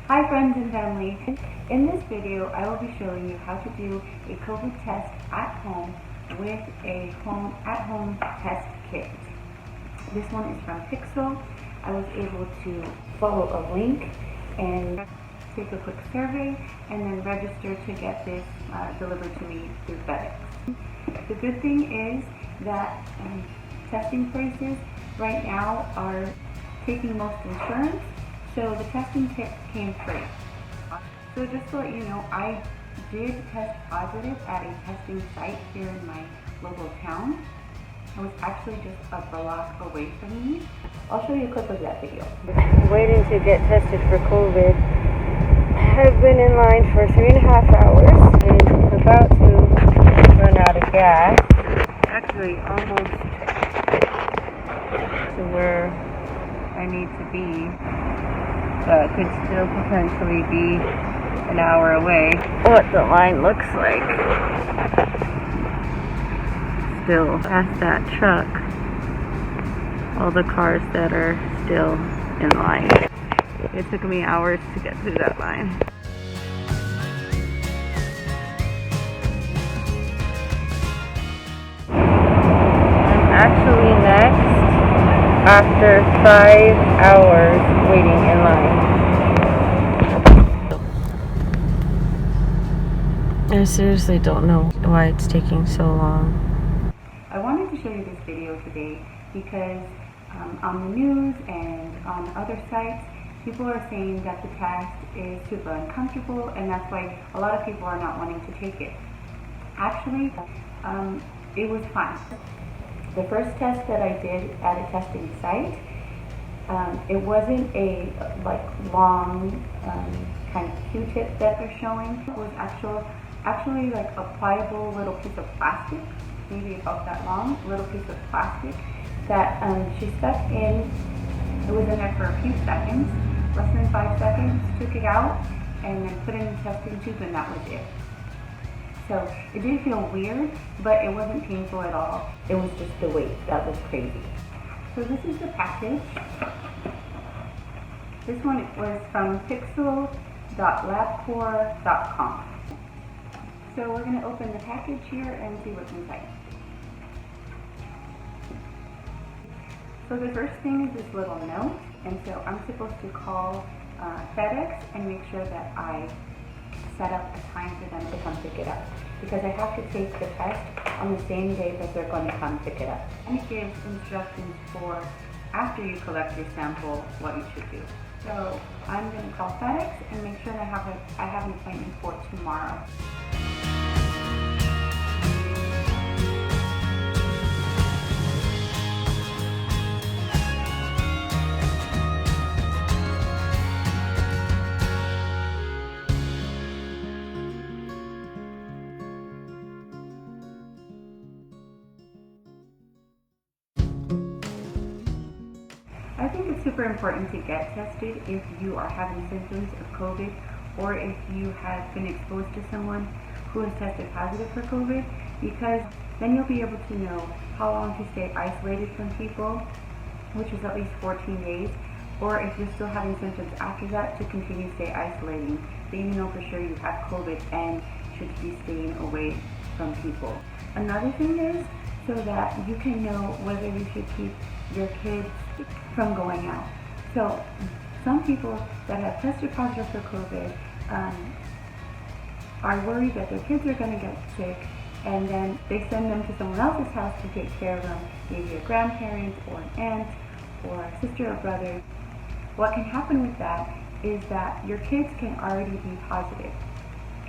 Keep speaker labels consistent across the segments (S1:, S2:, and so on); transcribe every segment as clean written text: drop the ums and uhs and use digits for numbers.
S1: Hi friends and family. In this video, I will be showing you how to do a COVID test at home with a at-home test kit. This one is from Pixel. I was able to follow a link and take a quick survey and then register to get this delivered to me through FedEx. The good thing is that testing places right now are taking most insurance, so the testing kit came free. So just to let you know, I did test positive at a testing site here in my local town. It was actually just a block away from me. I'll show you a clip of that video.
S2: Waiting to get tested for COVID. I've been in line for 3.5 hours and about to run out of gas. Actually, almost to where I need to be, but could still potentially be an hour away. What the line looks like. Still past that truck, all the cars that are still in line. It took me hours to get through that line. I'm actually next after 5 hours waiting in line. I seriously don't know why it's taking so long.
S1: I wanted to show you this video today because on the news and on other sites, people are saying that the test is super uncomfortable and that's why a lot of people are not wanting to take it. Actually, it was fine. The first test that I did at a testing site, it wasn't a long kind of Q-tip that they're showing. It was actually like a pliable little piece of plastic, maybe about that long, little piece of plastic that she stuck in. It was in there for a few seconds, less than 5 seconds, took it out, and then put it in the testing tube, and that was it. So it did feel weird, but it wasn't painful at all. It was just the weight that was crazy. So this is the package. This one was from pixel.labcore.com. So we're going to open the package here and see what's inside. So the first thing is this little note, and so I'm supposed to call FedEx and make sure that I set up a time for them to come pick it up, because I have to take the test on the same day that they're going to come pick it up. And it gives instructions for after you collect your sample, what you should do. So I'm going to call FedEx and make sure that I have an appointment for tomorrow. I think it's super important to get tested if you are having symptoms of COVID or if you have been exposed to someone who has tested positive for COVID, because then you'll be able to know how long to stay isolated from people, which is at least 14 days, or if you're still having symptoms after that, to continue to stay isolating, so you know for sure you have COVID and should be staying away from people. Another thing is so that you can know whether you should keep your kids from going out. So some people that have tested positive for COVID are worried that their kids are going to get sick, and then they send them to someone else's house to take care of them, maybe a grandparent or an aunt or a sister or brother. What can happen with that is that your kids can already be positive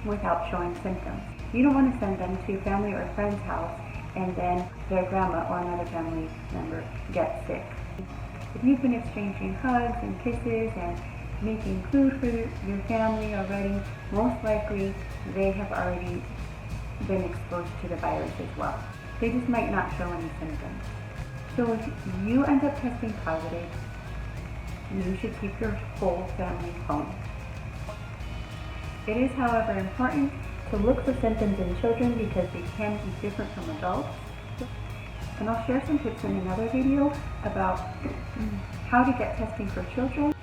S1: without showing symptoms. You don't want to send them to family or friend's house and then their grandma or another family member gets sick. If you've been exchanging hugs and kisses and making food for your family already, most likely they have already been exposed to the virus as well. They just might not show any symptoms. So if you end up testing positive, you should keep your whole family home. It is, however, important to look for symptoms in children because they can be different from adults. And I'll share some tips in another video about how to get testing for children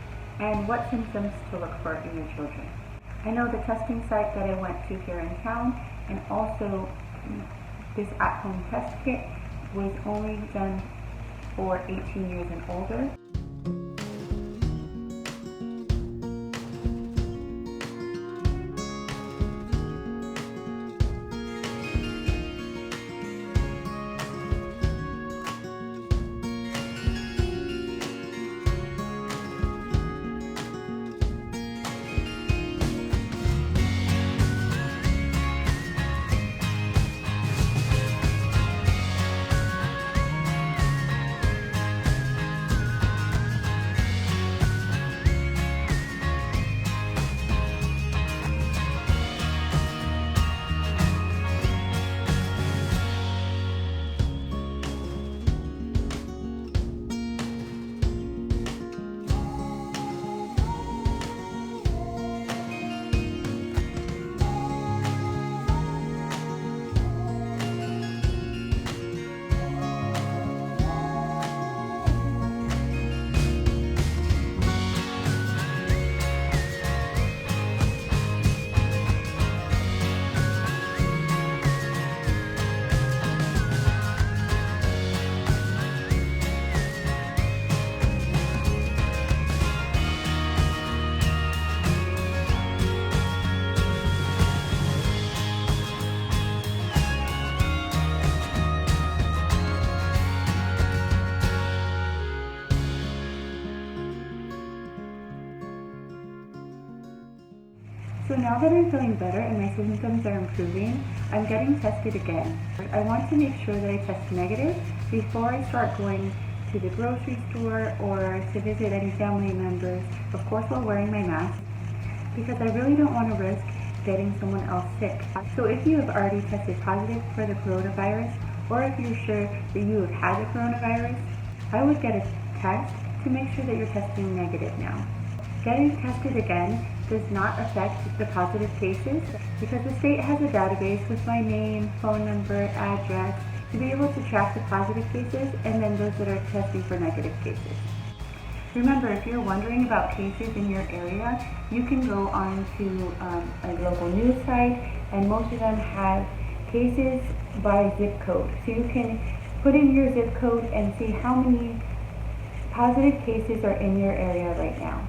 S1: and what symptoms to look for in your children. I know the testing site that I went to here in town, and also this at-home test kit was only done for 18 years and older. So now that I'm feeling better and my symptoms are improving, I'm getting tested again. I want to make sure that I test negative before I start going to the grocery store or to visit any family members, of course while wearing my mask, because I really don't want to risk getting someone else sick. So if you have already tested positive for the coronavirus, or if you're sure that you have had the coronavirus, I would get a test to make sure that you're testing negative now. Getting tested again does not affect the positive cases because the state has a database with my name, phone number, address to be able to track the positive cases and then those that are testing for negative cases. Remember, if you're wondering about cases in your area, you can go on to a local news site, and most of them have cases by zip code. So you can put in your zip code and see how many positive cases are in your area right now.